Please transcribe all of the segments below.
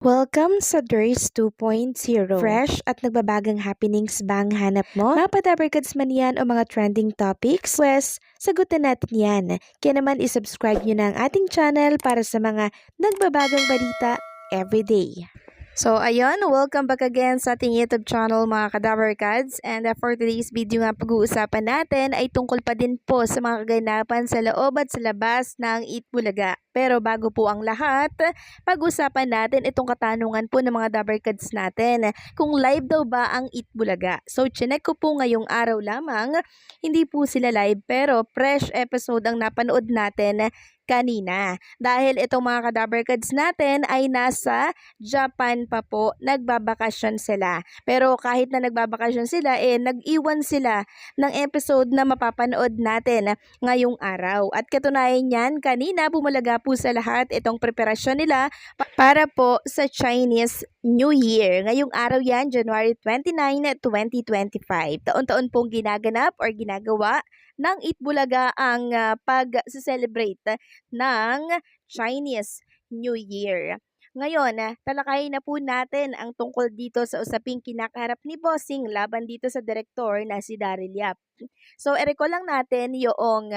Welcome sa DRS 2.0. Fresh at nagbabagang happenings bang hanap mo? Mga padabarkads man yan o mga trending topics? Pwes, sagutin natin yan. Kaya naman isubscribe nyo na ang ating channel para sa mga nagbabagang balita everyday. So, ayun, welcome back again sa ating YouTube channel mga Kadabarkads. And for today's video nga pag-uusapan natin ay tungkol pa din po sa mga kaganapan sa loob at sa labas ng Eat Bulaga. Pero bago po ang lahat, pag-usapan natin itong katanungan po ng mga Dabarkads natin. Kung live daw ba ang Eat Bulaga? So, chinek ko po ngayong araw lamang. Hindi po sila live pero fresh episode ang napanood natin kanina. Dahil itong mga Kadabarkads natin ay nasa Japan pa po, nagbabakasyon sila. Pero kahit na nagbabakasyon sila, nag-iwan sila ng episode na mapapanood natin ngayong araw. At katunayan yan, kanina bumalaga po sa lahat itong preparasyon nila para po sa Chinese New Year. Ngayong araw yan, January 29, 2025. Taon-taon pong ginaganap or ginagawa ng Eat Bulaga ang pag-celebrate ng Chinese New Year. Ngayon, talakayin na po natin ang tungkol dito sa usaping kinakaharap ni Bossing laban dito sa direktor na si Daryl Yap. So, i-recall lang natin yung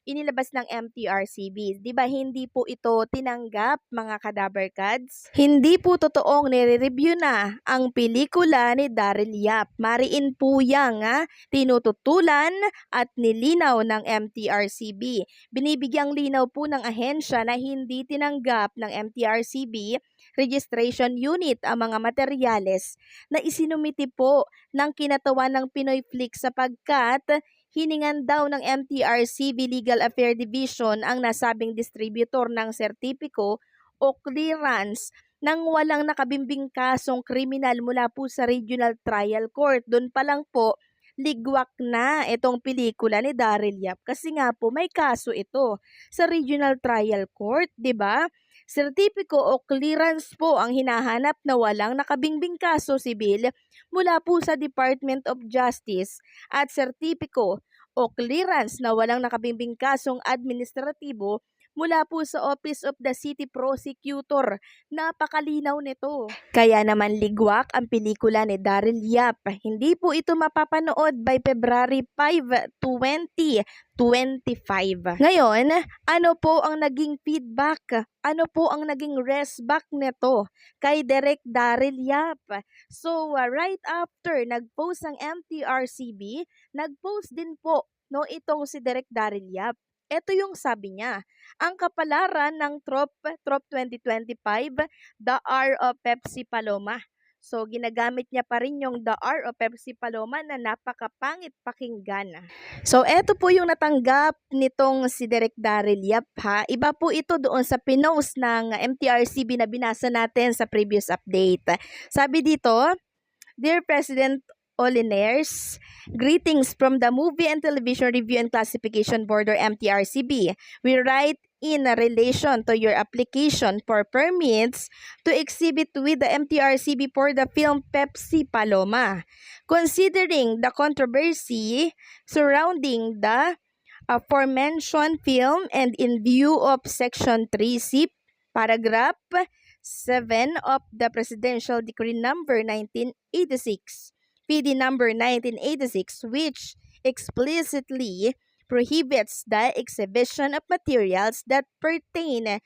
inilabas ng MTRCB. Di ba hindi po ito tinanggap mga Kadabarkads? Hindi po totoong nire-review na ang pelikula ni Daryl Yap. Mariin po yang tinututulan at nilinaw ng MTRCB. Binibigyang linaw po ng ahensya na hindi tinanggap ng MTRCB registration unit ang mga materyales na isinumiti po ng kinatawan ng Pinoy Flix sapagkat hiningan daw ng MTRCB Legal Affairs Division ang nasabing distributor ng sertipiko o clearance nang walang nakabimbing kasong kriminal mula po sa Regional Trial Court. Doon pa lang po, ligwak na itong pelikula ni Daryl Yap kasi nga po may kaso ito sa Regional Trial Court, 'di ba? Sertipiko o clearance po ang hinahanap na walang nakabingbing kaso sibil mula po sa Department of Justice at sertipiko o clearance na walang nakabimbing kasong administratibo mula po sa Office of the City Prosecutor. Napakalinaw nito. Kaya naman ligwak ang pelikula ni Daryl Yap. Hindi po ito mapapanood by February 5, 2025. Ngayon, ano po ang naging feedback? Ano po ang naging resback nito kay Direk Daryl Yap? So, right after nag-post ang MTRCB, nag-post din po itong si Direk Daryl Yap. Ito yung sabi niya, ang kapalaran ng Trop 2025, the R of Pepsi Paloma. So, ginagamit niya pa rin yung the R of Pepsi Paloma na napakapangit pakinggan. So, eto po yung natanggap nitong si Direk Daryl Yap ha. Iba po ito doon sa pinost ng MTRCB na binasa natin sa previous update. Sabi dito, Dear President Olinares, greetings from the Movie and Television Review and Classification Board or MTRCB. We write in relation to your application for permits to exhibit with the MTRCB for the film Pepsi Paloma. Considering the controversy surrounding the aforementioned film and in view of Section 3C, Paragraph 7 of the Presidential Decree Number 1986, PD Number 1986, which explicitly prohibits the exhibition of materials that pertain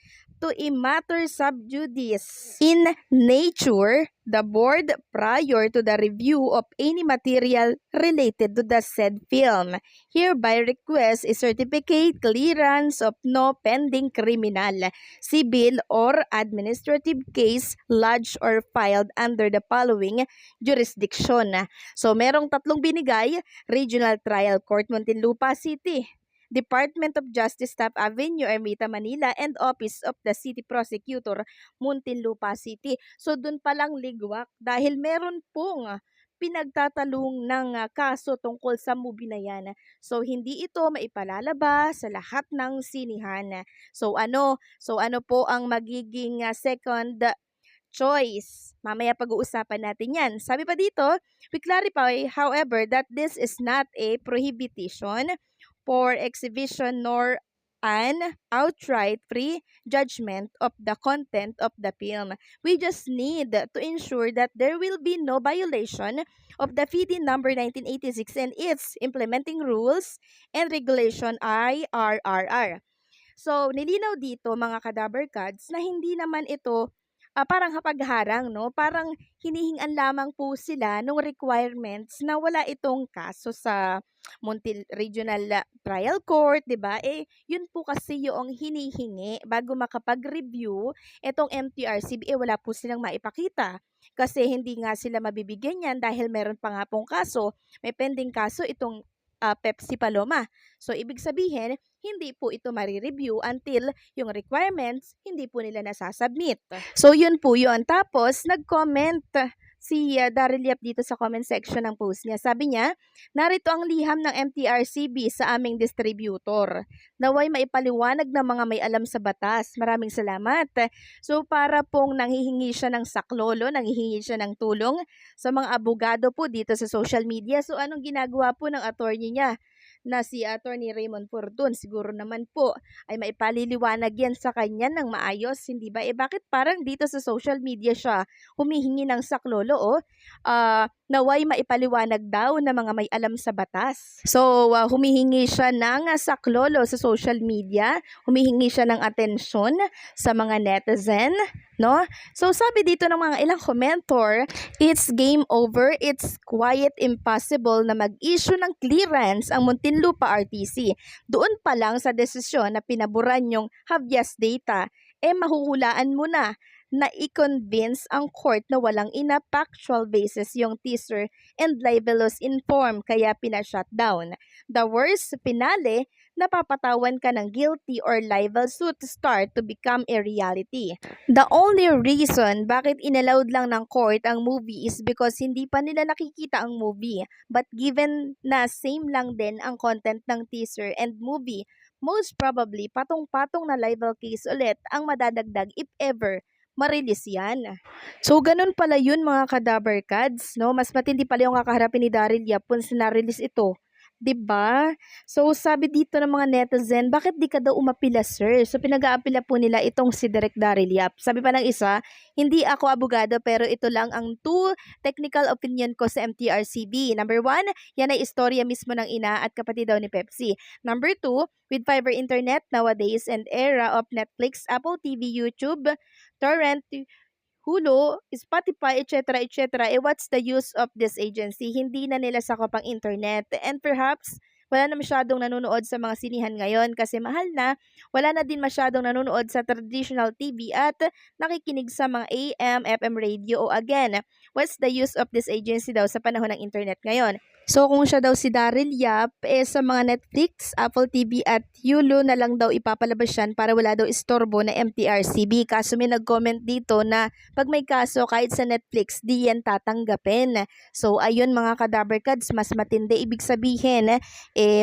to a matter sub judice in nature, the board, prior to the review of any material related to the said film, hereby requests a certificate clearance of no pending criminal, civil, or administrative case lodged or filed under the following jurisdiction. So, merong tatlong binigay: Regional Trial Court, Muntinlupa City, Department of Justice, Taft Avenue, Ermita, Manila, and Office of the City Prosecutor, Muntinlupa City. So, dun palang ligwak dahil meron pong pinagtatalong ng kaso tungkol sa movie na yan. So, hindi ito maipalalabas sa lahat ng sinihan. So, ano po ang magiging second choice? Mamaya pag-uusapan natin yan. Sabi pa dito, we clarify, however, that this is not a prohibition for exhibition nor an outright prejudgment of the content of the film. We just need to ensure that there will be no violation of the FIDE number 1986 and its implementing rules and regulation IRRR. So, nilinaw dito mga Kadaver Cats na hindi naman ito parang hapagharang, no? Parang hinihingan lamang po sila ng requirements na wala itong kaso sa Montil Regional Trial Court, 'di ba? Yun po kasi yung hinihingi bago makapag-review itong MTRCB, wala po silang maipakita. Kasi hindi nga sila mabibigyan yan dahil meron pa nga pong kaso, may pending kaso itong Pepsi Paloma. So, ibig sabihin, hindi po ito marireview until yung requirements hindi po nila nasasubmit. So, yun po yun. Tapos, nag-comment si Daryl Yap dito sa comment section ng post niya. Sabi niya, narito ang liham ng MTRCB sa aming distributor. Naway maipaliwanag ng mga may alam sa batas. Maraming salamat. So, para pong nanghihingi siya ng saklolo, nanghihingi siya ng tulong sa mga abogado po dito sa social media. So, anong ginagawa po ng attorney niya na si Attorney Raymond Fortun? Siguro naman po ay maipaliliwanag yan sa kanya ng maayos, hindi ba? Bakit parang dito sa social media siya humihingi ng saklolo naway maipaliwanag daw ng mga may alam sa batas. So, humihingi siya ng saklolo sa social media, humihingi siya ng atensyon sa mga netizen, no? So, sabi dito ng mga ilang commentor, it's game over, it's quite impossible na mag-issue ng clearance ang Muntinlupa RTC. Doon pa lang sa desisyon na pinaboran yung habeas data, mahuhulaan mo na i-convince ang court na walang enough factual basis yung teaser and libelous in form kaya pina-shutdown. The worst, pinale, napapatawan ka ng guilty or libel suit start to become a reality. The only reason bakit inallowed lang ng court ang movie is because hindi pa nila nakikita ang movie. But given na same lang din ang content ng teaser and movie, most probably patong-patong na libel case ulit ang madadagdag if ever ma-release yan. So, ganun pala yun mga Kadaver Cads, no? Mas matindi pala yung kakaharapin ni Daryl Yap once na-release ito. 'Di ba? So, sabi dito ng mga netizen, bakit di ka daw umapila, sir? So, pinag-aapila po nila itong si Direk Daryl Yap. Sabi pa ng isa, hindi ako abogado pero ito lang ang technical opinion ko sa MTRCB. Number 1, yan ay istorya mismo ng ina at kapatid daw ni Pepsi. Number 2, with fiber internet nowadays and era of Netflix, Apple TV, YouTube, torrent, Hulu, Spotify, etc., what's the use of this agency? Hindi na nila sakop ang internet. And perhaps, wala na masyadong nanonood sa mga sinihan ngayon kasi mahal na. Wala na din masyadong nanonood sa traditional TV at nakikinig sa mga AM, FM radio. O again, what's the use of this agency daw sa panahon ng internet ngayon? So, kung siya daw si Daryl Yap, sa mga Netflix, Apple TV at Hulu na lang daw ipapalabas yan para wala daw istorbo na MTRCB. Kaso may nag-comment dito na pag may kaso kahit sa Netflix, di yan tatanggapin. So, ayun mga Kadaver Cads, mas matindi. Ibig sabihin,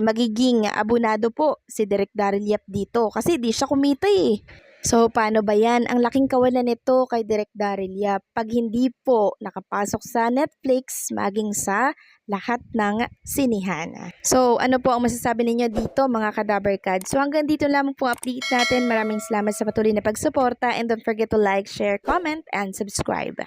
magiging abonado po si Direk Daryl Yap dito kasi di siya kumita eh. So, paano ba yan? Ang laking kawalan nito kay Direk Daryl Yap. Pag hindi po nakapasok sa Netflix, maging sa lahat ng sinihan. So, ano po ang masasabi ninyo dito mga Kadaver Cads? So, hanggang dito lamang po update natin. Maraming salamat sa patuloy na pagsuporta and don't forget to like, share, comment, and subscribe.